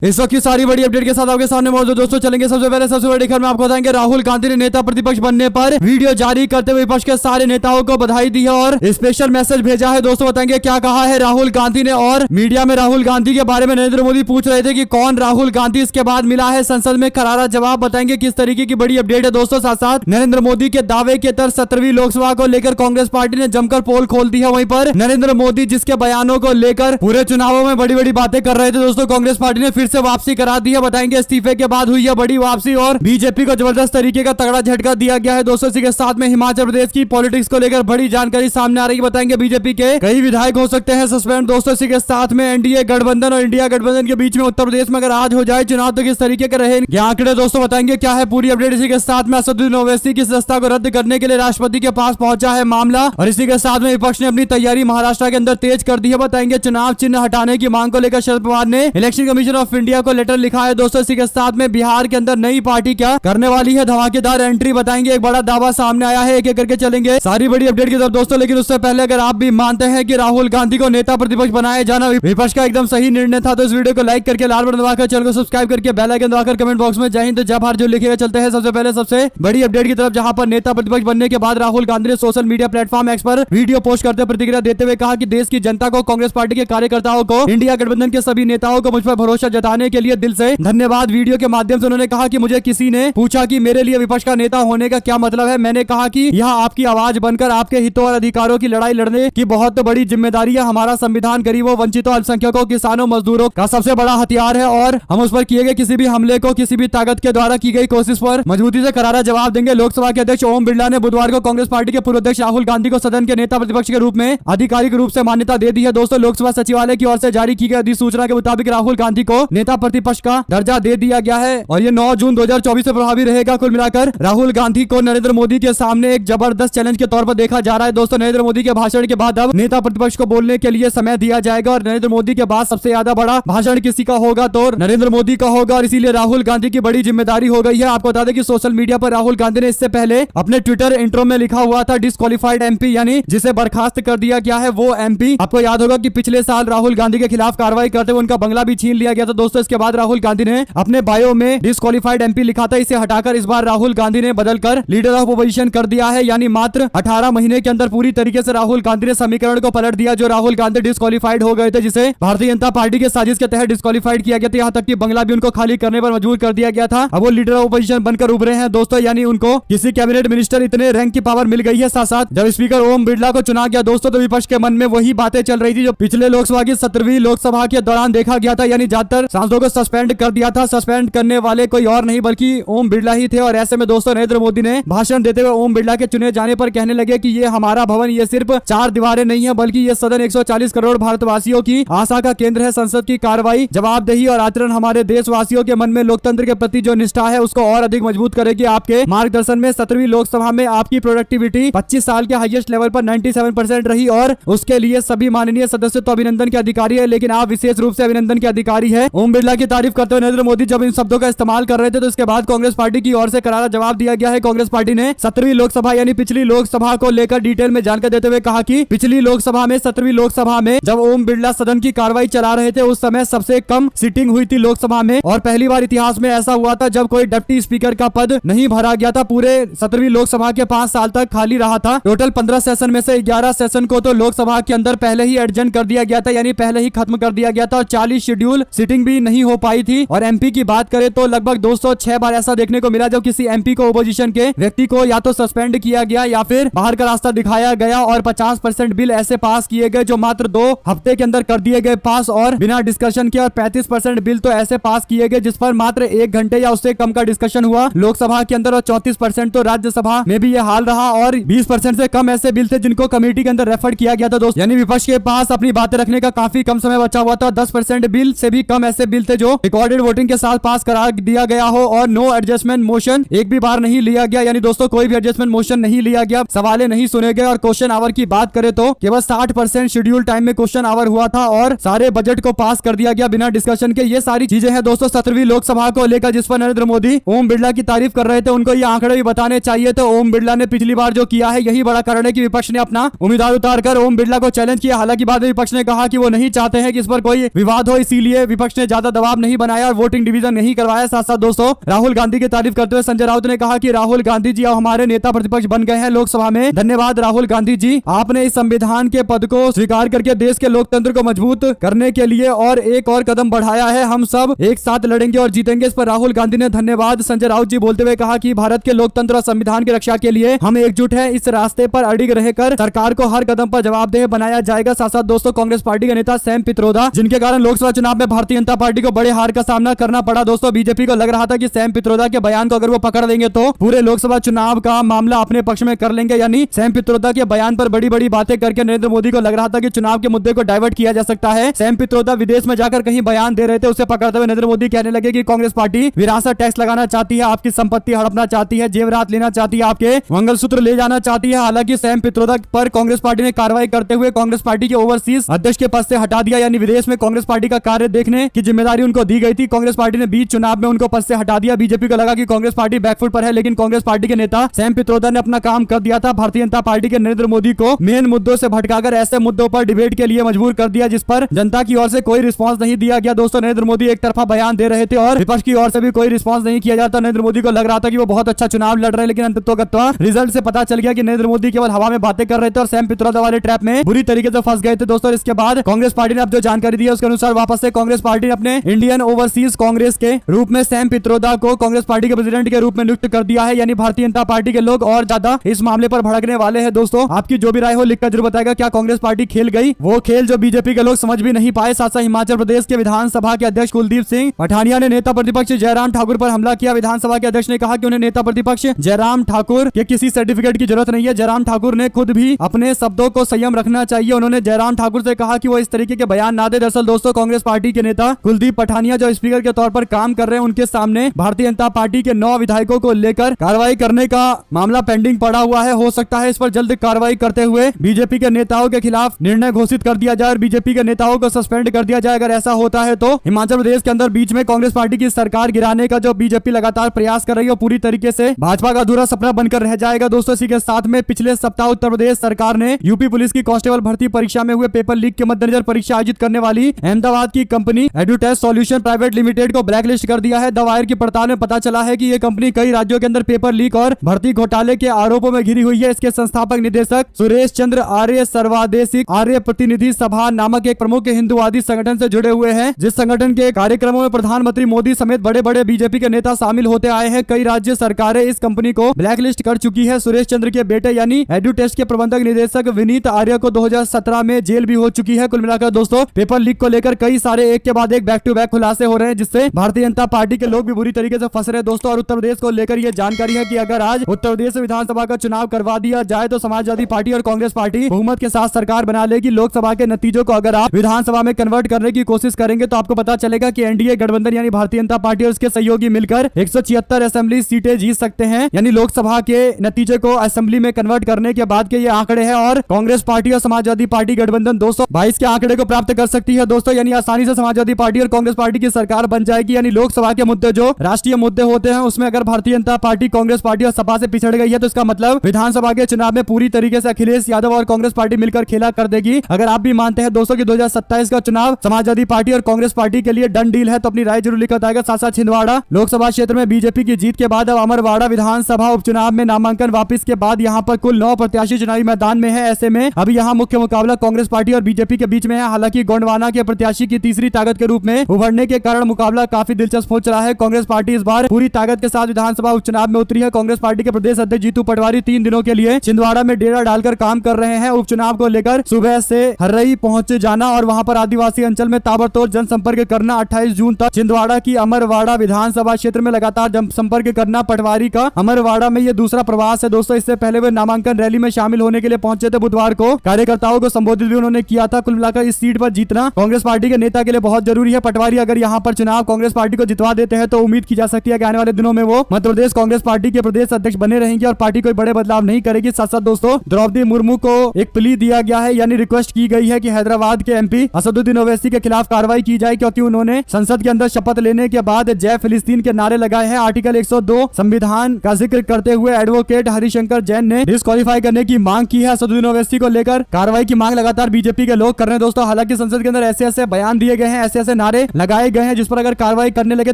इस वक्त की सारी बड़ी अपडेट के साथ आपके सामने मौजूद दोस्तों चलेंगे। सबसे पहले सबसे बड़ी खबर में आपको बताएंगे राहुल गांधी ने नेता प्रतिपक्ष बनने पर वीडियो जारी करते हुए विपक्ष के सारे नेताओं को बधाई दी है और स्पेशल मैसेज भेजा है। दोस्तों बताएंगे क्या कहा है राहुल गांधी ने। और मीडिया में राहुल गांधी के बारे में नरेंद्र मोदी पूछ रहे थे कि कौन राहुल गांधी, इसके बाद मिला है संसद में करारा जवाब। बताएंगे किस तरीके की बड़ी अपडेट है दोस्तों। साथ साथ नरेंद्र मोदी के दावे के तहत 17वीं लोकसभा को लेकर कांग्रेस पार्टी ने जमकर पोल खोल दी है। वहीं पर नरेंद्र मोदी जिसके बयानों को लेकर पूरे चुनावों में बड़ी बड़ी बातें कर रहे थे दोस्तों, कांग्रेस पार्टी ने फिर से वापसी करा दी है। बताएंगे इस्तीफे के बाद हुई है बड़ी वापसी और बीजेपी को जबरदस्त तरीके का तगड़ा झटका दिया गया है दोस्तों। इसी के साथ में हिमाचल प्रदेश की पॉलिटिक्स को लेकर बड़ी जानकारी सामने आ रही है। बताएंगे बीजेपी के कई विधायक हो सकते हैं सस्पेंड दोस्तों। इसी के साथ में एनडीए गठबंधन और इंडिया गठबंधन के बीच में उत्तर प्रदेश में अगर आज हो जाए चुनाव तो किस तरीके के रहे आंकड़े दोस्तों बताएंगे क्या है पूरी अपडेट। इसी के साथ में असदुद्दीन ओवैसी की संस्था को रद्द करने के लिए राष्ट्रपति के पास पहुंचा है मामला। और इसी के साथ में विपक्ष ने अपनी तैयारी महाराष्ट्र के अंदर तेज कर दी है। बताएंगे चुनाव चिन्ह हटाने की मांग को लेकर शरद पवार ने इलेक्शन कमीशन ऑफ इंडिया को लेटर लिखा है दोस्तों। इसी के साथ में बिहार के अंदर नई पार्टी क्या करने वाली है धमाकेदार एंट्री। बताएंगे एक बड़ा दावा सामने आया है, एक एक करके चलेंगे सारी बड़ी अपडेट की तरफ दोस्तों। लेकिन उससे पहले अगर आप भी मानते हैं कि राहुल गांधी को नेता प्रतिपक्ष बनाया जाना विपक्ष का एकदम सही निर्णय था तो इस वीडियो को लाइक करके लाल बटन दबाकर चैनल को सब्सक्राइब करके बेल आइकन दबाकर कमेंट बॉक्स में जय हिंद जय भारत जो लिखेगा। चलते हैं सबसे पहले सबसे बड़ी अपडेट की तरफ, जहां पर नेता प्रतिपक्ष बनने के बाद राहुल गांधी ने सोशल मीडिया प्लेटफॉर्म एक्स पर वीडियो पोस्ट करते प्रतिक्रिया देते हुए कहा कि देश की जनता को, कांग्रेस पार्टी के कार्यकर्ताओं को, इंडिया गठबंधन के सभी नेताओं को मुझ पर भरोसा जताने के लिए दिल से धन्यवाद। वीडियो के माध्यम से उन्होंने कहा कि मुझे किसी ने पूछा कि मेरे लिए विपक्ष का नेता होने का क्या मतलब है। मैंने कहा कि यह आपकी आवाज बनकर आपके हितों और अधिकारों की लड़ाई लड़ने की बहुत बड़ी जिम्मेदारी है। हमारा संविधान गरीबों, वंचितों, अल्पसंख्यकों, किसानों, मजदूरों का सबसे बड़ा हथियार है और हम उस पर किए गए किसी भी हमले को किसी भी ताकत के द्वारा की गई कोशिश पर मजबूती से करारा जवाब देंगे। लोकसभा के अध्यक्ष ओम बिरला ने बुधवार को कांग्रेस पार्टी के पूर्व अध्यक्ष राहुल गांधी को सदन के नेता प्रतिपक्ष के रूप में आधिकारिक रूप से मान्यता दे दी है दोस्तों। लोकसभा सचिवालय की ओर से जारी की गई अधिसूचना के मुताबिक राहुल गांधी को नेता प्रतिपक्ष का दर्जा दे दिया गया है और ये 9 जून 2024 से प्रभावी रहेगा। कुल मिलाकर राहुल गांधी को नरेंद्र मोदी के सामने एक जबरदस्त चैलेंज के तौर पर देखा जा रहा है दोस्तों। नरेंद्र मोदी के भाषण के बाद अब नेता प्रतिपक्ष को बोलने के लिए समय दिया जाएगा और नरेंद्र मोदी के बाद सबसे ज्यादा बड़ा भाषण किसी का होगा तो नरेंद्र मोदी का होगा और इसीलिए राहुल गांधी की बड़ी जिम्मेदारी हो गई है। आपको बता दें कि सोशल मीडिया पर राहुल गांधी ने इससे पहले अपने ट्विटर इंट्रो में लिखा हुआ था डिस्क्वालिफाइड एमपी, यानी जिसे बर्खास्त कर दिया गया है वो एमपी। आपको याद होगा कि पिछले साल राहुल गांधी के खिलाफ कार्रवाई करते हुए उनका बंगला भी छीन लिया गया था दोस्तों। इसके बाद राहुल गांधी ने अपने बायो में डिस्क्वालिफाइड एमपी लिखा था, इसे हटाकर इस बार राहुल गांधी ने बदलकर लीडर ऑफ अपोजिशन कर दिया है। यानी मात्र 18 महीने के अंदर पूरी तरीके से राहुल गांधी ने समीकरण को पलट दिया। जो राहुल गांधी डिस्क्वालिफाइड हो गए थे, जिसे भारतीय जनता पार्टी के साजिश के तहत डिस्क्वालिफाइड किया गया था, यहाँ तक कि बंगला भी उनको खाली करने पर मजबूर कर दिया गया था। अब वो लीडर ऑफ अपोजिशन बनकर उभरे हैं दोस्तों, यानी उनको किसी कैबिनेट मिनिस्टर इतने रैंक की पावर मिल गई है। साथ साथ जब स्पीकर ओम बिरला को चुना गया दोस्तों तो विपक्ष के मन में वही बातें चल रही थी जो पिछले लोकसभा की 17वीं लोकसभा के दौरान देखा गया था, यानी ज्यादातर सांसदों को सस्पेंड कर दिया था। सस्पेंड करने वाले कोई और नहीं बल्कि ओम बिरला ही थे। और ऐसे में दोस्तों नरेंद्र मोदी ने भाषण देते हुए ओम बिरला के चुने जाने पर कहने लगे कि ये हमारा भवन ये सिर्फ 4 दीवारें नहीं है बल्कि ये सदन 140 करोड़ भारतवासियों की आशा का केंद्र है। संसद की कार्रवाई, जवाबदेही और आचरण हमारे देशवासियों के मन में लोकतंत्र के प्रति जो निष्ठा है उसको और अधिक मजबूत करेगी। आपके मार्गदर्शन में 17वीं लोकसभा में आपकी प्रोडक्टिविटी 25 साल के हाईएस्ट लेवल पर 97% रही और उसके लिए सभी माननीय सदस्य तो अभिनंदन के अधिकारी है, लेकिन आप विशेष रूप से अभिनंदन के अधिकारी है। ओम बिरला की तारीफ करते हुए नरेंद्र मोदी जब इन शब्दों का इस्तेमाल कर रहे थे तो इसके बाद कांग्रेस पार्टी की ओर से करारा जवाब दिया गया है। कांग्रेस पार्टी ने 17वीं लोकसभा यानी पिछली लोकसभा को लेकर डिटेल में जानकारी देते हुए कहा कि पिछली लोकसभा में 17वीं लोकसभा में जब ओम बिरला सदन की कार्रवाई चला रहे थे उस समय सबसे कम सीटिंग हुई थी लोकसभा में और पहली बार इतिहास में ऐसा हुआ था जब कोई डिप्टी स्पीकर का पद नहीं भरा गया था। पूरे 17वीं लोकसभा के 5 साल तक खाली रहा था। टोटल 15 सेशन में से 11 सेशन को तो लोकसभा के अंदर पहले ही एडजर्न कर दिया गया था, यानी पहले ही खत्म कर दिया गया था और 40 शेड्यूल सीटिंग भी नहीं हो पाई थी। और एमपी की बात करें तो लगभग 206 बार ऐसा देखने को मिला जब किसी एमपी को ओपोजिशन के व्यक्ति को या तो सस्पेंड किया गया या फिर बाहर का रास्ता दिखाया गया और 50% बिल ऐसे पास किए गए जो मात्र 2 हफ्ते के अंदर कर दिए गए पास और बिना डिस्कशन के, और 35% बिल तो ऐसे पास किए गए जिस पर मात्र 1 घंटे या उससे कम का डिस्कशन हुआ लोकसभा के अंदर और 34% तो राज्यसभा में भी ये हाल रहा और 20% से कम ऐसे बिल थे जिनको कमेटी के अंदर रेफर किया गया था दोस्त। यानी विपक्ष के पास अपनी बातें रखने का काफी कम समय बचा हुआ था। 10% बिल से भी कम ऐसे बिल थे जो रिकॉर्डेड वोटिंग के साथ पास करा दिया गया हो और नो एडजस्टमेंट मोशन एक भी बार नहीं लिया गया, यानी दोस्तों कोई भी एडजस्टमेंट मोशन नहीं लिया गया, सवाले नहीं सुने गए। और क्वेश्चन आवर की बात करें तो केवल 60% शेड्यूल टाइम में क्वेश्चन आवर हुआ था और सारे बजट को पास कर दिया गया बिना डिस्कशन के। ये सारी चीजें हैं दोस्तों 17वीं लोकसभा को लेकर जिस पर नरेंद्र मोदी ओम बिरला की तारीफ कर रहे थे। उनको ये आंकड़े भी बताने चाहिए। तो ओम बिरला ने पिछली बार जो किया है यही बड़ा कारण है कि विपक्ष ने अपना उम्मीदवार उतारकर ओम बिरला को चैलेंज किया। हालांकि बाद में विपक्ष ने कहा कि वो नहीं चाहते हैं कि इस पर कोई विवाद हो, इसीलिए विपक्ष ने ने ज्यादा दबाव नहीं बनाया और वोटिंग डिवीजन नहीं करवाया। साथ साथ दोस्तों राहुल गांधी की तारीफ करते हुए संजय राउत ने कहा कि राहुल गांधी जी अब हमारे नेता प्रतिपक्ष बन गए हैं लोकसभा में। धन्यवाद राहुल गांधी जी, आपने इस संविधान के पद को स्वीकार करके देश के लोकतंत्र को मजबूत करने के लिए और एक और कदम बढ़ाया है। हम सब एक साथ लड़ेंगे और जीतेंगे। इस पर राहुल गांधी ने धन्यवाद संजय राउत जी बोलते हुए कहा कि भारत के लोकतंत्र और संविधान की रक्षा के लिए हम एकजुट हैं। इस रास्ते पर अड़िग रहकर सरकार को हर कदम पर जवाबदेह बनाया जाएगा। साथ साथ दोस्तों कांग्रेस पार्टी के नेता सैम पित्रोदा, जिनके कारण लोकसभा चुनाव में भारतीय जनता पार्टी को बड़े हार का सामना करना पड़ा। दोस्तों बीजेपी को लग रहा था कि सैम पित्रोदा के बयान को अगर वो पकड़ लेंगे तो पूरे लोकसभा चुनाव का मामला अपने पक्ष में कर लेंगे। यानी सैम पित्रोदा के बयान पर बड़ी बड़ी बातें करके नरेंद्र मोदी को लग रहा था कि चुनाव के मुद्दे को डाइवर्ट किया जा सकता है। सैम पित्रोदा विदेश में जाकर कहीं बयान दे रहे थे, उसे पकड़ते हुए नरेंद्र मोदी कहने लगे कि कांग्रेस पार्टी विरासत टैक्स लगाना चाहती है, आपकी संपत्ति हड़पना चाहती है, जेवरात लेना चाहती है, आपके मंगलसूत्र ले जाना चाहती है। हालांकि सैम पित्रोदा पर कांग्रेस पार्टी ने कार्रवाई करते हुए कांग्रेस पार्टी के ओवरसीज अध्यक्ष के पद से हटा दिया। यानी विदेश में कांग्रेस पार्टी का कार्य देखने की जिम्मेदारी उनको दी गई थी, कांग्रेस पार्टी ने बीच चुनाव में उनको पद से हटा दिया। बीजेपी को लगा कि कांग्रेस पार्टी बैकफुट पर है, लेकिन कांग्रेस पार्टी के नेता सैम पित्रोदा ने अपना काम कर दिया था। भारतीय जनता पार्टी के नरेंद्र मोदी को मेन मुद्दों से भटकाकर ऐसे मुद्दों पर डिबेट के लिए मजबूर कर दिया जिस पर जनता की ओर से कोई रिस्पांस नहीं दिया गया। दोस्तों नरेंद्र मोदी एक तरफा बयान दे रहे थे और विपक्ष की ओर से भी कोई रिस्पांस नहीं किया जाता। नरेंद्र मोदी को लग रहा था कि वो बहुत अच्छा चुनाव लड़ रहे हैं, लेकिन अंततोगत्वा रिजल्ट से पता चल गया कि नरेंद्र मोदी केवल हवा में बातें कर रहे थे और सैम पित्रोदा वाले ट्रैप में बुरी तरीके से फंस गए थे। दोस्तों इसके बाद कांग्रेस पार्टी ने अब जो जानकारी दी है उसके अनुसार वापस से कांग्रेस पार्टी ने अपने इंडियन ओवरसीज कांग्रेस के रूप में सैम पित्रोदा को कांग्रेस पार्टी के प्रेसिडेंट के रूप में नियुक्त कर दिया है। यानी भारतीय जनता पार्टी के लोग और ज्यादा इस मामले पर भड़कने वाले हैं। दोस्तों आपकी जो भी राय हो लिखकर जरूर बताएगा, क्या कांग्रेस पार्टी खेल गई वो खेल जो बीजेपी के लोग समझ भी नहीं पाए। साथ साथ हिमाचल प्रदेश के विधानसभा के अध्यक्ष कुलदीप सिंह पठानिया ने नेता प्रतिपक्ष जयराम ठाकुर पर हमला किया। विधानसभा के अध्यक्ष ने कहा कि उन्हें नेता प्रतिपक्ष जयराम ठाकुर के किसी सर्टिफिकेट की जरूरत नहीं है। जयराम ठाकुर ने खुद भी अपने शब्दों को संयम रखना चाहिए। उन्होंने जयराम ठाकुर से कहा कि वो इस तरीके के बयान ना दे। दरअसल दोस्तों कांग्रेस पार्टी के नेता कुलदीप पठानिया जो स्पीकर के तौर पर काम कर रहे हैं, उनके सामने भारतीय जनता पार्टी के 9 विधायकों को लेकर कार्रवाई करने का मामला पेंडिंग पड़ा हुआ है। हो सकता है इस पर जल्द कार्रवाई करते हुए बीजेपी के नेताओं के खिलाफ निर्णय घोषित कर दिया जाए और बीजेपी के नेताओं को सस्पेंड कर दिया जाए। अगर ऐसा होता है तो हिमाचल प्रदेश के अंदर बीच में कांग्रेस पार्टी की सरकार गिराने का जो बीजेपी लगातार प्रयास कर रही है पूरी तरीके से भाजपा का अधूरा सपना बनकर रह जाएगा। दोस्तों इसी के साथ में पिछले सप्ताह उत्तर प्रदेश सरकार ने यूपी पुलिस की कांस्टेबल भर्ती परीक्षा में हुए पेपर लीक के मद्देनजर परीक्षा आयोजित करने वाली अहमदाबाद की company Edutest solution private limited को ब्लैकलिस्ट कर दिया है। द वायर की पड़ताल में पता चला है कि यह कंपनी कई राज्यों के अंदर पेपर लीक और भर्ती घोटाले के आरोपों में घिरी हुई है। इसके संस्थापक निदेशक सुरेश चंद्र आर्य सर्वादेशिक आर्य प्रतिनिधि सभा नामक एक प्रमुख हिंदूवादी संगठन से जुड़े हुए हैं, जिस संगठन के कार्यक्रमों में प्रधानमंत्री मोदी समेत बड़े बड़े बीजेपी के नेता शामिल होते आए हैं। कई राज्य सरकारें इस कंपनी को ब्लैकलिस्ट कर चुकी है। सुरेश चंद्र के बेटे यानी एडुटेस्ट के प्रबंधक निदेशक विनीत आर्य को 2017 में जेल भी हो चुकी है। कुल मिलाकर दोस्तों पेपर लीक को लेकर कई सारे एक के बाद एक बैक टू बैक खुलासे हो रहे हैं, जिससे भारतीय जनता पार्टी के लोग भी बुरी तरीके से फंस रहे हैं। दोस्तों और उत्तर प्रदेश को लेकर यह जानकारी है कि अगर आज उत्तर प्रदेश विधानसभा का चुनाव करवा दिया जाए तो समाजवादी पार्टी और कांग्रेस पार्टी बहुमत के साथ सरकार बना लेगी। लोकसभा के नतीजों को अगर आप विधानसभा में कन्वर्ट करने की कोशिश करेंगे तो आपको पता चलेगा कि एनडीए गठबंधन यानी भारतीय जनता पार्टी और उसके सहयोगी मिलकर 176 असेंबली सीटें जीत सकते हैं। यानी लोकसभा के नतीजे को असेंबली में कन्वर्ट करने के बाद के ये आंकड़े हैं और कांग्रेस पार्टी और समाजवादी पार्टी गठबंधन 222 के आंकड़े को प्राप्त कर सकती है। दोस्तों यानी आसानी से समाजवादी पार्टी और कांग्रेस पार्टी की सरकार बन जाएगी। यानी लोकसभा के मुद्दे जो राष्ट्रीय मुद्दे होते हैं उसमें अगर भारतीय जनता पार्टी कांग्रेस पार्टी और सपा से पिछड़ गई है तो इसका मतलब विधानसभा के चुनाव में पूरी तरीके से अखिलेश यादव और कांग्रेस पार्टी मिलकर खेला कर देगी। अगर आप भी मानते हैं दोस्तों कि 2027 का चुनाव समाजवादी पार्टी और कांग्रेस पार्टी के लिए डन डील है तो अपनी राय जरूर लिखकर बताएगा। साथ साथ छिंदवाड़ा लोकसभा क्षेत्र में बीजेपी की जीत के बाद अब अमरवाड़ा विधानसभा उपचुनाव में नामांकन वापस के बाद यहाँ पर कुल 9 प्रत्याशी चुनावी मैदान में है। ऐसे में अभी यहाँ मुख्य मुकाबला कांग्रेस पार्टी और बीजेपी के बीच में है। हालांकि गोंडवाना के प्रत्याशी की तीसरी ताकत के रूप में उभरने के कारण मुकाबला काफी दिलचस्प हो रहा है। कांग्रेस पार्टी इस बार पूरी ताकत के साथ विधानसभा उपचुनाव में उतरी है। कांग्रेस पार्टी के प्रदेश अध्यक्ष जीतू पटवारी 3 दिनों के लिए छिंदवाड़ा में डेरा डालकर काम कर रहे हैं। उपचुनाव को लेकर सुबह से हर्रई पहुंच जाना और वहां पर आदिवासी अंचल में ताबड़तोड़ जनसंपर्क करना। 28 जून तक छिंदवाड़ा की अमरवाड़ा विधानसभा क्षेत्र में लगातार जनसंपर्क करना पटवारी का अमरवाड़ा में ये दूसरा प्रवास है। दोस्तों इससे पहले वे नामांकन रैली में शामिल होने के लिए पहुंचे थे। बुधवार को कार्यकर्ताओं को संबोधित भी उन्होंने किया था। कुल मिलाकर इस सीट पर जीतना कांग्रेस पार्टी के नेता के लिए बहुत जरूरी है। पटवारी अगर यहाँ पर चुनाव कांग्रेस पार्टी को जितवा देते हैं तो उम्मीद की जा सकती है कि आने वाले दिनों में वो मध्य प्रदेश कांग्रेस पार्टी के प्रदेश अध्यक्ष बने रहेंगे और पार्टी कोई बड़े बदलाव नहीं करेगी। साथ साथ दोस्तों द्रौपदी मुर्मू को एक प्ली दिया गया है, यानी रिक्वेस्ट की गई है कि हैदराबाद के एमपी असदुद्दीन ओवैसी के खिलाफ कार्रवाई की जाए, क्योंकि उन्होंने संसद के अंदर शपथ लेने के बाद जय फिलिस्तीन के नारे लगाए हैं। आर्टिकल 102 संविधान का जिक्र करते हुए एडवोकेट हरिशंकर जैन ने डिस्क्वालीफाई करने की मांग की है। असदुद्दीन ओवैसी को लेकर कार्रवाई की मांग लगातार बीजेपी के लोग कर रहे हैं। दोस्तों हालांकि संसद के अंदर ऐसे ऐसे बयान दिए गए हैं, ऐसे ऐसे से नारे लगाए गए हैं, जिस पर अगर कार्रवाई करने लगे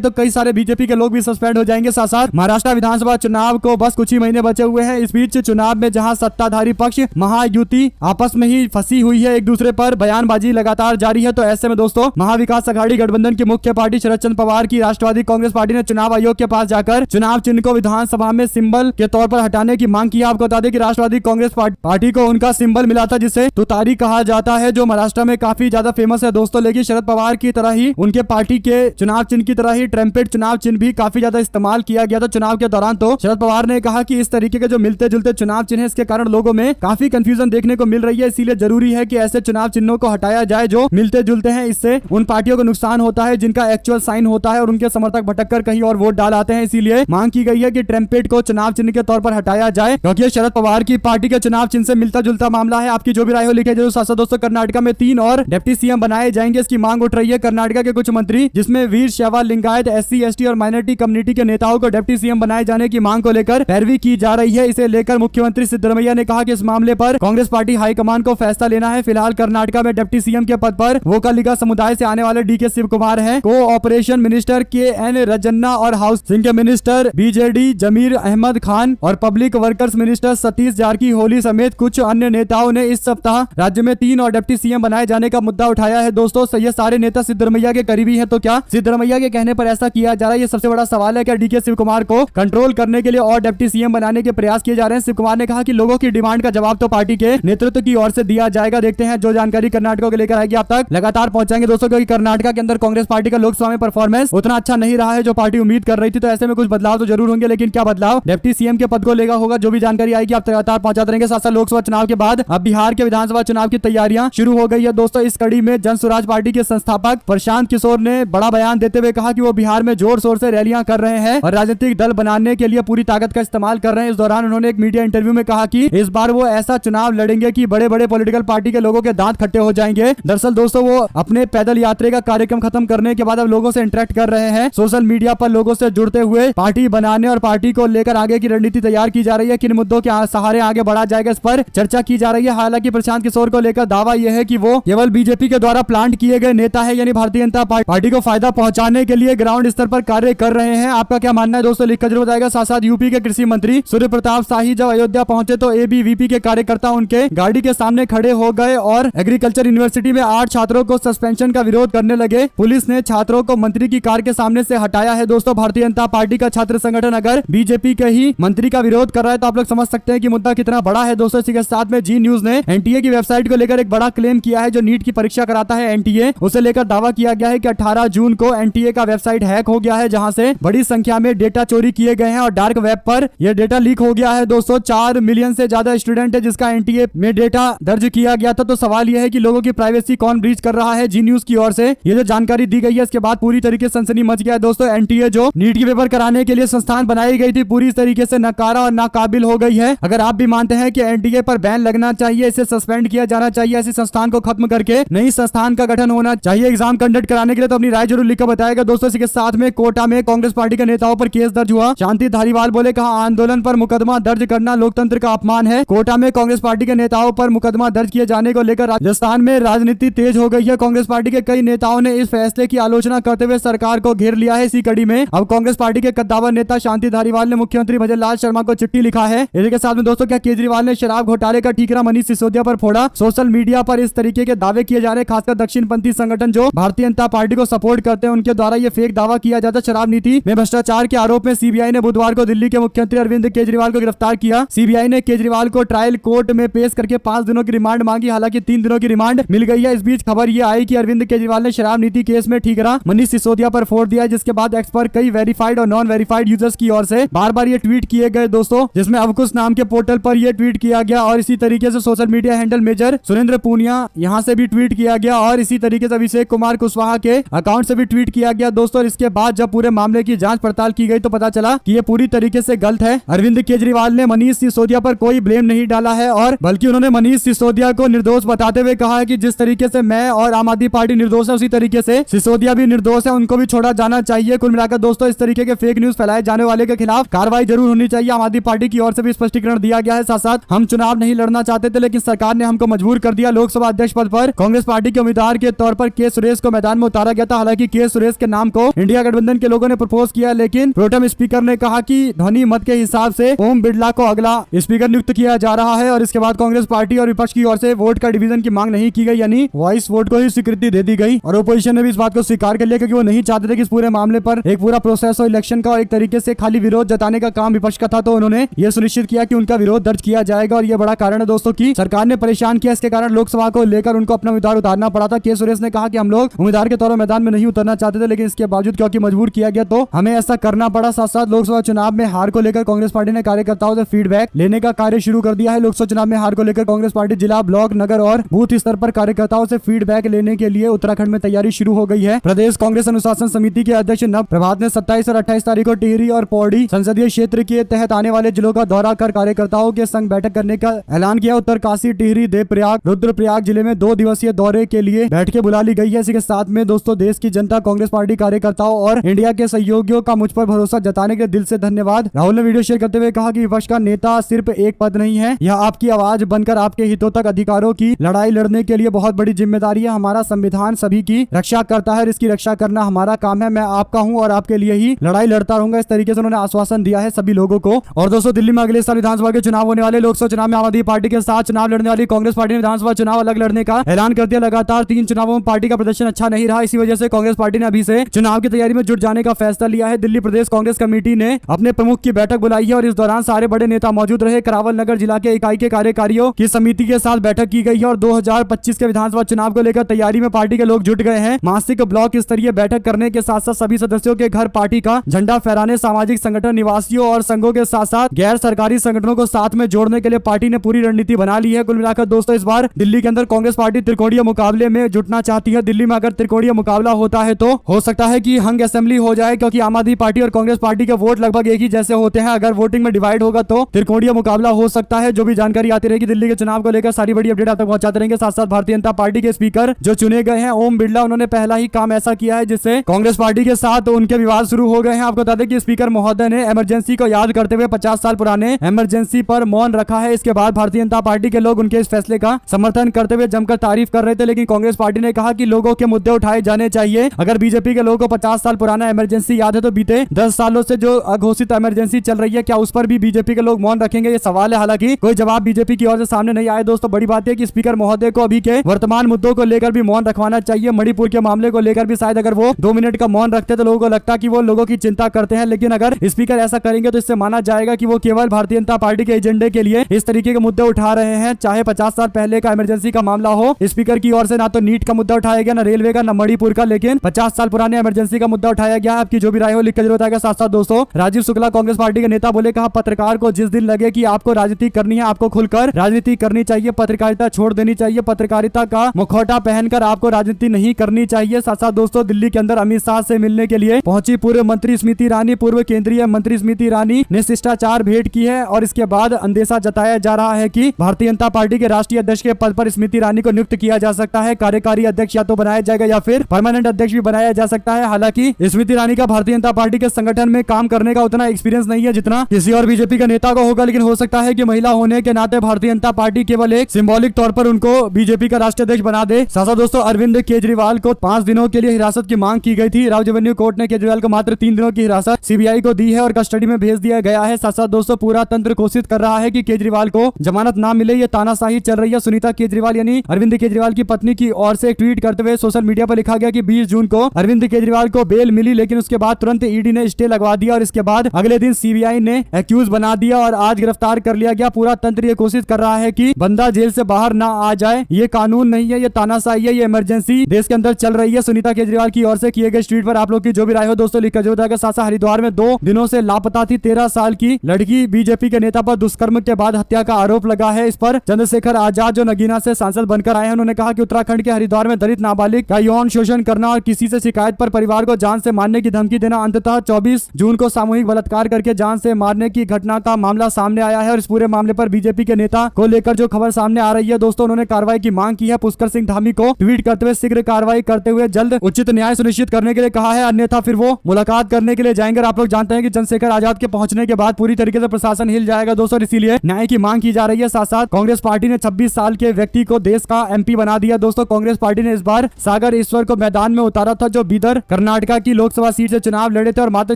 तो कई सारे बीजेपी के लोग भी सस्पेंड हो जाएंगे। साथ साथ महाराष्ट्र विधानसभा चुनाव को बस कुछ ही महीने बचे हुए हैं। इस बीच चुनाव में जहां सत्ताधारी पक्ष महायुति आपस में ही फंसी हुई है, एक दूसरे पर बयानबाजी लगातार जारी है, तो ऐसे में दोस्तों महाविकास अघाड़ी गठबंधन की मुख्य पार्टी शरद चंद्र पवार की राष्ट्रवादी कांग्रेस पार्टी ने चुनाव आयोग के पास जाकर चुनाव चिन्ह को विधानसभा में सिंबल के तौर पर हटाने की मांग की। आपको बता दें कि राष्ट्रवादी कांग्रेस पार्टी को उनका सिंबल मिला था, जिसे तुतारी कहा जाता है, जो महाराष्ट्र में काफी ज्यादा फेमस है दोस्तों। लेकिन शरद पवार की तरह ही उनके पार्टी के चुनाव चिन्ह की तरह ही ट्रम्पेट चुनाव चिन्ह भी काफी ज्यादा इस्तेमाल किया गया था चुनाव के दौरान। तो शरद पवार ने कहा कि इस तरीके के जो मिलते जुलते चुनाव चिन्ह है, इसके कारण लोगों में काफी कंफ्यूजन देखने को मिल रही है, इसीलिए जरूरी है कि ऐसे चुनाव चिन्हों को हटाया जाए जो मिलते जुलते हैं। इससे उन पार्टियों को नुकसान होता है जिनका एक्चुअल साइन होता है और उनके समर्थक भटककर कहीं और वोट डाल आते हैं। इसीलिए मांग की गई है कि ट्रम्पेट को चुनाव चिन्ह के तौर पर हटाया जाए, क्योंकि शरद पवार की पार्टी के चुनाव चिन्ह से मिलता जुलता मामला है। आपकी जो भी राय हो लिखे जरूर। साथ दोस्तों कर्नाटक में 3 और डिप्टी सीएम बनाए जाएंगे, इसकी मांग उठ रही है। कर्नाटक के कुछ मंत्री जिसमें वीर शैव लिंगायत SC ST और माइनॉरिटी कम्युनिटी के नेताओं को डिप्टी सीएम बनाए जाने की मांग को लेकर पैरवी की जा रही है। इसे लेकर मुख्यमंत्री सिद्धरमैया ने कहा कि इस मामले पर कांग्रेस पार्टी हाईकमान को फैसला लेना है। फिलहाल कर्नाटक में डिप्टी सीएम के पद पर वोकालिगा समुदाय से आने वाले DK शिव कुमार है। कोऑपरेशन मिनिस्टर KN रजन्ना और हाउसिंग के मिनिस्टर BJD जमीर अहमद खान और public workers minister Satish Jarkiholi समेत कुछ अन्य नेताओं ने इस सप्ताह राज्य में 3 और डिप्टी सीएम बनाए जाने का मुद्दा उठाया है। दोस्तों ये सारे नेता सिद्धरमैया के करीबी है, तो क्या सिद्धरमैया के कहने पर ऐसा किया जा रहा है? ये सबसे बड़ा सवाल है। क्या DK शिव कुमार को कंट्रोल करने के लिए और डिप्टी सीएम बनाने के प्रयास किए जा रहे हैं? शिव कुमार ने कहा कि लोगों की डिमांड का जवाब तो पार्टी के नेतृत्व की ओर से दिया जाएगा। देखते हैं जो जानकारी कर्नाटक को लेकर आएगी, आप तक लगातार पहुंचाएंगे दोस्तों, क्योंकि कर्नाटक के अंदर कांग्रेस पार्टी का लोकसभा में परफॉर्मेंस उतना अच्छा नहीं रहा है जो पार्टी उम्मीद कर रही थी। तो ऐसे में कुछ बदलाव तो जरूर होंगे, लेकिन क्या बदलाव डिप्टी सीएम के पद को लेगा होगा, जो भी जानकारी आएगी आप लगातार पहुंचाते रहेंगे। साथ साथ लोकसभा चुनाव के बाद अब बिहार के विधानसभा चुनाव की तैयारियां शुरू हो गई है दोस्तों। इस कड़ी में जन स्वराज पार्टी के संस्थापक प्रशांत किशोर ने बड़ा बयान देते हुए कहा कि वो बिहार में जोर शोर से रैलियां कर रहे हैं और राजनीतिक दल बनाने के लिए पूरी ताकत का इस्तेमाल कर रहे हैं। इस दौरान उन्होंने एक मीडिया इंटरव्यू में कहा कि इस बार वो ऐसा चुनाव लड़ेंगे कि बड़े बड़े पॉलिटिकल पार्टी के लोगों के दांत खट्टे हो जाएंगे। दरअसल दोस्तों वो अपने पैदल यात्रा का कार्यक्रम खत्म करने के बाद अब लोगों से इंटरेक्ट कर रहे हैं। सोशल मीडिया पर लोगों से जुड़ते हुए पार्टी बनाने और पार्टी को लेकर आगे की रणनीति तैयार की जा रही है। किन मुद्दों के सहारे आगे बढ़ा जाएगा, इस पर चर्चा की जा रही है। हालांकि प्रशांत किशोर को लेकर दावा यह है कि वो केवल बीजेपी के द्वारा प्लांट किए गए नेता है, यानी भारतीय जनता पार्टी को फायदा पहुंचाने के लिए ग्राउंड स्तर पर कार्य कर रहे हैं। आपका क्या मानना है दोस्तों, लिखकर जरूर बताएगा। साथ साथ यूपी के कृषि मंत्री सूर्य प्रताप शाही जब अयोध्या पहुंचे तो ABVP के कार्यकर्ता उनके गाड़ी के सामने खड़े हो गए और एग्रीकल्चर यूनिवर्सिटी में 8 छात्रों को सस्पेंशन का विरोध करने लगे। पुलिस ने छात्रों को मंत्री की कार के सामने से हटाया है। दोस्तों भारतीय जनता पार्टी का छात्र संगठन अगर बीजेपी के ही मंत्री का विरोध कर रहा है तो आप लोग समझ सकते हैं कि मुद्दा कितना बड़ा है दोस्तों। इसी के साथ में जी न्यूज ने NTA की वेबसाइट को लेकर एक बड़ा क्लेम किया है। जो नीट की परीक्षा कराता है NTA, उसे लेकर दावा किया गया है कि 18 जून को NTA का वेबसाइट हैक हो गया है, जहां से बड़ी संख्या में डेटा चोरी किए गए हैं और डार्क वेब पर यह डेटा लीक हो गया है। दोस्तों 4 मिलियन से ज्यादा स्टूडेंट है जिसका NTA में डेटा दर्ज किया गया था। तो सवाल यह है कि लोगों की प्राइवेसी कौन ब्रीच कर रहा है? जी न्यूज की ओर से ये जो जानकारी दी गई है इसके बाद पूरी तरीके से सनसनी मच गया है दोस्तों। NTA जो नीट की पेपर कराने के लिए संस्थान बनाई गई थी पूरी तरीके से नकारा और नाकाबिल हो गई है। अगर आप भी मानते हैं कि NTA पर बैन लगना चाहिए, इसे सस्पेंड किया जाना चाहिए, ऐसे संस्थान को खत्म करके नई संस्थान का गठन होना चाहिए एग्जाम कंडक्ट कराने के लिए, तो अपनी राय जरूर लिखकर बताएगा दोस्तों। इसी के साथ में कोटा में कांग्रेस पार्टी के नेताओं पर केस दर्ज हुआ। शांति धारीवाल बोले, कहा आंदोलन पर मुकदमा दर्ज करना लोकतंत्र का अपमान है। कोटा में कांग्रेस पार्टी के नेताओं पर मुकदमा दर्ज किए जाने को लेकर राजस्थान में राजनीति तेज हो गई है। कांग्रेस पार्टी के कई नेताओं ने इस फैसले की आलोचना करते हुए सरकार को घेर लिया है। इसी कड़ी में अब कांग्रेस पार्टी के कद्दावर नेता शांति धारीवाल ने मुख्यमंत्री भजन लाल शर्मा को चिट्ठी लिखा है। इसी के साथ में दोस्तों क्या केजरीवाल ने शराब घोटाले का ठीकरा मनीष सिसोदिया पर फोड़ा? सोशल मीडिया पर इस तरीके के दावे किए जा रहे हैं, खासकर दक्षिणपंथी संगठन जो भारतीय जनता पार्टी को सपोर्ट करते हैं उनके द्वारा ये फेक दावा किया जाता है। शराब नीति में भ्रष्टाचार के आरोप में CBI ने बुधवार को दिल्ली के मुख्यमंत्री अरविंद केजरीवाल को गिरफ्तार किया। CBI ने केजरीवाल को ट्रायल कोर्ट में पेश करके 5 दिनों की रिमांड मांगी, हालांकि 3 दिनों की रिमांड मिल गई है। इस बीच खबर ये आई कि अरविंद केजरीवाल ने शराब नीति केस में ठीकरा मनीष सिसोदिया पर फोड़ दिया, जिसके बाद एक्स पर कई वेरीफाइड और नॉन वेरीफाइड यूजर्स की ओर से बार बार ये ट्वीट किए गए दोस्तों, जिसमें अवकुश नाम के पोर्टल पर यह ट्वीट किया गया और इसी तरीके से social media handle major Surendra Poonia यहां से भी ट्वीट किया गया और इसी तरीके से अभिषेक कुमार कुशवाहा के अकाउंट से भी ट्वीट किया गया दोस्तों। इसके बाद जब पूरे मामले की जांच पड़ताल की गई तो पता चला कि यह पूरी तरीके से गलत है। अरविंद केजरीवाल ने मनीष सिसोदिया पर कोई ब्लेम नहीं डाला है और बल्कि उन्होंने मनीष सिसोदिया को निर्दोष बताते हुए कहा है कि जिस तरीके से मैं और आम आदमी पार्टी निर्दोष है उसी तरीके से सिसोदिया भी निर्दोष है, उनको भी छोड़ा जाना चाहिए। कुल मिलाकर दोस्तों इस तरीके के फेक न्यूज फैलाए जाने वाले के खिलाफ कार्रवाई जरूर होनी चाहिए। आम आदमी पार्टी की ओर से भी स्पष्टीकरण दिया गया है। साथ साथ हम चुनाव नहीं लड़ना चाहते थे लेकिन सरकार ने हमको मजबूर कर दिया। लोकसभा अध्यक्ष पद पर कांग्रेस पार्टी के उम्मीदवार के तौर पर के सुरेश को मैदान में उतारा गया था। हालांकि के सुरेश के नाम को इंडिया गठबंधन के लोगों ने प्रपोज किया, लेकिन प्रोटेम स्पीकर ने कहा कि ध्वनि मत के हिसाब से ओम बिरला को अगला स्पीकर नियुक्त किया जा रहा है। और इसके बाद कांग्रेस पार्टी और विपक्ष की ओर से वोट का डिवीजन की मांग नहीं की गई, यानी वॉइस वोट को ही स्वीकृति दे दी गई। और ओपोजिशन ने भी इस बात को स्वीकार कर लिया, क्योंकि वो नहीं चाहते थे कि इस पूरे मामले पर एक पूरा प्रोसेस हो इलेक्शन का, और एक तरीके से खाली विरोध जताने का काम विपक्ष का था। तो उन्होंने ये सुनिश्चित किया कि उनका विरोध दर्ज किया जाएगा। और ये बड़ा कारण है दोस्तों की सरकार ने परेशान किया, इसके कारण लोकसभा को लेकर उनको अपना उम्मीदवार उतारना पड़ा था। के सुरेश ने कहा कि हम लोग उम्मीदवार के तौर पर मैदान में नहीं उतरना चाहते थे, लेकिन इसके बावजूद क्योंकि मजबूर किया गया तो हमें ऐसा करना पड़ा। साथ साथ लोकसभा चुनाव में हार को लेकर कांग्रेस पार्टी ने कार्यकर्ताओं से फीडबैक लेने का कार्य शुरू कर दिया है। लोकसभा चुनाव में हार को लेकर कांग्रेस पार्टी जिला, ब्लॉक, नगर और बूथ स्तर पर कार्यकर्ताओं से फीडबैक लेने के लिए उत्तराखंड में तैयारी शुरू हो गई है। प्रदेश कांग्रेस अनुशासन समिति के अध्यक्ष नव प्रभात ने 27 और 28 तारीख को टिहरी और पौड़ी संसदीय क्षेत्र के तहत आने वाले जिलों का दौरा कर कार्यकर्ताओं के संग बैठक करने का ऐलान किया। उत्तरकाशी, टिहरी, देवप्रयाग, रुद्रप्रयाग जिले में 2 दिवसीय दौरे के लिए बैठकें बुला ली गई है। इसी के साथ में दोस्तों देश की जनता, कांग्रेस पार्टी कार्यकर्ताओं और इंडिया के सहयोगियों का मुझ पर भरोसा जताने के दिल से धन्यवाद। राहुल ने वीडियो शेयर करते हुए कहा कि विपक्ष का नेता सिर्फ एक पद नहीं है, यह आपकी आवाज बनकर आपके हितों तक अधिकारों की लड़ाई लड़ने के लिए बहुत बड़ी जिम्मेदारी है। हमारा संविधान सभी की रक्षा करता है और इसकी रक्षा करना हमारा काम है। मैं आपका हूं और आपके लिए ही लड़ाई लड़ता रहूंगा। इस तरीके से उन्होंने आश्वासन दिया है सभी लोगों को। और दोस्तों दिल्ली में अगले साल विधानसभा के चुनाव होने वाले, लोकसभा चुनाव में आम आदमी पार्टी के साथ चुनाव लड़ने वाली कांग्रेस पार्टी ने विधानसभा चुनाव अलग लड़ने का ऐलान कर दिया। लगातार 3 चुनावों में पार्टी का प्रदर्शन अच्छा नहीं रहा, इसी वजह से कांग्रेस पार्टी ने अभी से चुनाव की तैयारी में जुट जाने का फैसला लिया है। दिल्ली प्रदेश कांग्रेस कमेटी ने अपने प्रमुख की बैठक बुलाई है और इस दौरान सारे बड़े नेता मौजूद रहे। करावल नगर जिला के इकाई के कार्यकारियों की समिति के साथ बैठक की गई है और 2025 के विधानसभा चुनाव को लेकर तैयारी में पार्टी के लोग जुट गए हैं। मासिक ब्लॉक स्तरीय बैठक करने के साथ साथ सभी सदस्यों के घर पार्टी का झंडा फहराने, सामाजिक संगठन, निवासियों और संघों के साथ साथ गैर सरकारी संगठनों को साथ में जोड़ने के लिए पार्टी ने पूरी रणनीति बना ली है। कुल मिलाकर दोस्तों इस बार दिल्ली के अंदर कांग्रेस पार्टी त्रिकोणीय मुकाबले में जुटना चाहती है। दिल्ली में अगर त्रिकोणीय मुकाबला होता है तो हो सकता है कि हंग असेंबली हो जाए, क्योंकि आम आदमी पार्टी और कांग्रेस पार्टी के वोट लगभग एक ही जैसे होते हैं। अगर वोटिंग में डिवाइड होगा तो त्रिकोणीय मुकाबला हो सकता है। जो भी जानकारी आती रहेगी दिल्ली के चुनाव को लेकर सारी बड़ी अपडेट आप तक पहुंचाते रहेंगे। साथ साथ भारतीय जनता पार्टी के स्पीकर जो चुने गए हैं ओम बिरला, उन्होंने पहला ही काम ऐसा किया है जिससे कांग्रेस पार्टी के साथ उनके विवाद शुरू हो गए हैं। आपको बता दें कि स्पीकर महोदय ने इमरजेंसी को याद करते हुए 50 साल पुराने इमरजेंसी पर मौन रखा है। इसके बाद भारतीय जनता पार्टी के लोग उनके इस फैसले का समर्थन करते हुए जमकर तारीफ कर रहे थे, लेकिन कांग्रेस पार्टी ने कहा कि लोगों के मुद्दे उठाए जाने चाहिए। अगर बीजेपी के लोगों को 50 साल पुराना इमरजेंसी याद है तो बीते 10 सालों से जो अघोषित इमरजेंसी चल रही है, क्या उस पर भी बीजेपी के लोग मौन रखेंगे? ये सवाल है। हालांकि कोई जवाब बीजेपी की ओर से सामने नहीं आया। दोस्तों बड़ी बात है कि स्पीकर महोदय को अभी के वर्तमान मुद्दों को लेकर भी मौन रखवाना चाहिए। मणिपुर के मामले को लेकर भी शायद अगर वो 2 मिनट का मौन रखते तो लोगों को लगता कि वो लोगों की चिंता करते हैं, लेकिन अगर स्पीकर ऐसा करेंगे तो इससे माना जाएगा कि वो केवल भारतीय जनता पार्टी के एजेंडे के लिए इस तरीके के मुद्दे उठा रहे हैं। चाहे 50 साल पहले का इमरजेंसी का मामला हो, स्पीकर की ओर से ना तो नीट का मुद्दा उठाया गया, ना रेलवे का, ना मणिपुर का, लेकिन 50 साल पुराने इमरजेंसी का मुद्दा उठाया गया। आपकी जो भी राय हो लिख कर जरूर बताएगा। साथ साथ दोस्तों राजीव शुक्ला कांग्रेस पार्टी के नेता बोले, कहा पत्रकार को जिस दिन लगे कि आपको राजनीति करनी है, आपको खुलकर राजनीति करनी चाहिए, पत्रकारिता छोड़ देनी चाहिए, पत्रकारिता का मुखौटा पहनकर आपको राजनीति नहीं करनी चाहिए। साथ साथ दोस्तों दिल्ली के अंदर अमित शाह से मिलने के लिए पहुंची पूर्व मंत्री स्मृति ईरानी, पूर्व केंद्रीय मंत्री स्मृति ईरानी ने शिष्टाचार भेंट की है और इसके बाद अंदेशा जताया जा रहा है कि भारतीय जनता पार्टी के राष्ट्रीय अध्यक्ष के पद पर स्मृति ईरानी को नियुक्त किया जा सकता है। कार्यकारी अध्यक्ष या तो बनाया जाएगा या फिर परमानेंट अध्यक्ष भी बनाया जा सकता है। हालांकि स्मृति ईरानी का भारतीय जनता पार्टी के संगठन में काम करने का उतना एक्सपीरियंस नहीं है जितना किसी और बीजेपी के नेता को होगा, लेकिन हो सकता है कि महिला होने के नाते भारतीय जनता पार्टी केवल एक सिंबॉलिक तौर पर उनको बीजेपी का राष्ट्रीय अध्यक्ष बना दे। साथ दोस्तों अरविंद केजरीवाल को 5 दिनों के लिए हिरासत की मांग की गई थी। राज्य रेवेन्यू कोर्ट ने केजरीवाल को मात्र 3 दिनों की हिरासत सीबीआई को दी है और कस्टडी में भेज दिया गया है। साथ दोस्तों पूरा तंत्र घोषित कर रहा है कि केजरीवाल को जमानत ना मिले, ये तानाशाही चल रही है। सुनीता केजरीवाल यानी अरविंद केजरीवाल की पत्नी की ओर से एक ट्वीट करते हुए सोशल मीडिया पर लिखा गया कि 20 जून को अरविंद केजरीवाल को बेल मिली, लेकिन उसके बाद तुरंत ईडी ने स्टे लगवा दिया और इसके बाद अगले दिन सीबीआई ने एक्यूज बना दिया और आज गिरफ्तार कर लिया गया। पूरा तंत्र ये कोशिश कर रहा है कि बंदा जेल से बाहर ना आ जाए। ये कानून नहीं है, ये तानाशाही है, ये इमरजेंसी देश के अंदर चल रही है। सुनीता केजरीवाल की ओर से किए गए ट्वीट पर आप लोग की जो भी राय हो दोस्तों लिखकर जो बताएगा। साथ हरिद्वार में 2 दिनों से लापता थी 13 साल की लड़की, बीजेपी के नेता पर दुष्कर्म के बाद हत्या का आरोप लगा है। इस पर चंद्रशेखर आजाद जो नगीना से सांसद बनकर आए हैं, उन्होंने कहा कि उत्तराखंड के हरिद्वार में दलित नाबालिग का यौन शोषण करना और किसी से शिकायत पर परिवार को जान से मारने की धमकी देना, अंततः 24 जून को सामूहिक बलात्कार करके जान से मारने की घटना का मामला सामने आया है। और इस पूरे मामले पर बीजेपी के नेता को लेकर जो खबर सामने आ रही है दोस्तों, उन्होंने कार्रवाई की मांग की है। पुष्कर सिंह धामी को ट्वीट करते हुए शीघ्र कार्रवाई करते हुए जल्द उचित न्याय सुनिश्चित करने के लिए कहा है, अन्यथा फिर वो मुलाकात करने के लिए जाएंगे। आप लोग जानते हैं कि चंद्रशेखर आजाद के पहुंचने के बाद पूरी तरीके से प्रशासन हिल जाएगा दोस्तों, इसीलिए न्याय की मांग की जा रही है। साथ साथ कांग्रेस पार्टी ने 26 साल के व्यक्ति को देश का एमपी बना दिया दोस्तों। कांग्रेस पार्टी ने इस बार सागर सागर ईश्वर को मैदान में उतारा था, जो बीदर कर्नाटका की लोकसभा सीट से चुनाव लड़े थे और मात्र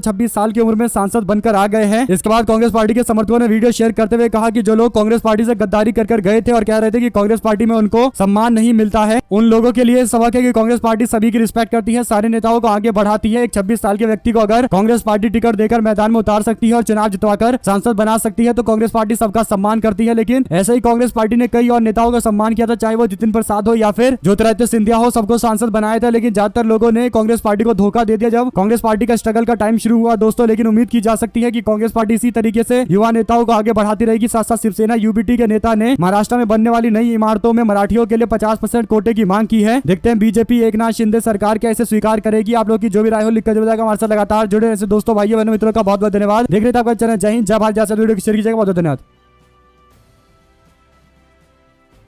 26 साल की उम्र में सांसद बनकर आ गए हैं। इसके बाद कांग्रेस पार्टी के समर्थकों ने वीडियो शेयर करते हुए कहा कि जो लोग कांग्रेस पार्टी से गद्दारी कर गए थे और कह रहे थे कि कांग्रेस पार्टी में उनको सम्मान नहीं मिलता है, उन लोगों के लिए सबक है कि कांग्रेस पार्टी सभी की रिस्पेक्ट करती है, सारे नेताओं को आगे बढ़ाती है। एक 26 साल के व्यक्ति को अगर कांग्रेस पार्टी टिकट देकर मैदान में उतार सकती है और चुनाव जितवाकर सांसद बना सकती है तो कांग्रेस पार्टी सबका सम्मान करती है। लेकिन ऐसे ही कांग्रेस पार्टी ने कई और नेताओं का सम्मान किया था, चाहे वो जितिन प्रसाद हो या फिर ज्योतिरादित्य सिंधिया हो, सबको सांसद बनाया था। लेकिन ज्यादातर लोगों ने कांग्रेस पार्टी को धोखा दे दिया जब कांग्रेस पार्टी का स्ट्रगल का टाइम शुरू हुआ दोस्तों। लेकिन उम्मीद की जा सकती है कि कांग्रेस पार्टी इसी तरीके से युवा नेताओं को आगे बढ़ाती रहेगी। साथ साथ शिवसेना यूबीटी के नेता ने महाराष्ट्र में बनने वाली नई इमारतों में मराठियों के लिए 50% कोटे की मांग की है। देखते हैं बीजेपी एकनाथ शिंदे सरकार क्या इसे स्वीकार करेगी। आप लोग की जो भी राय हो लिखकर जरूर बताएगा। हमारे साथ लगातार जुड़े ऐसे दोस्तों भाइयों बहनों मित्रों का बहुत बहुत धन्यवाद। देख रहे थे आपका चैनल जय हिंद जय भारत। जैसे वीडियो को शेयर कीजिएगा। बहुत धन्यवाद।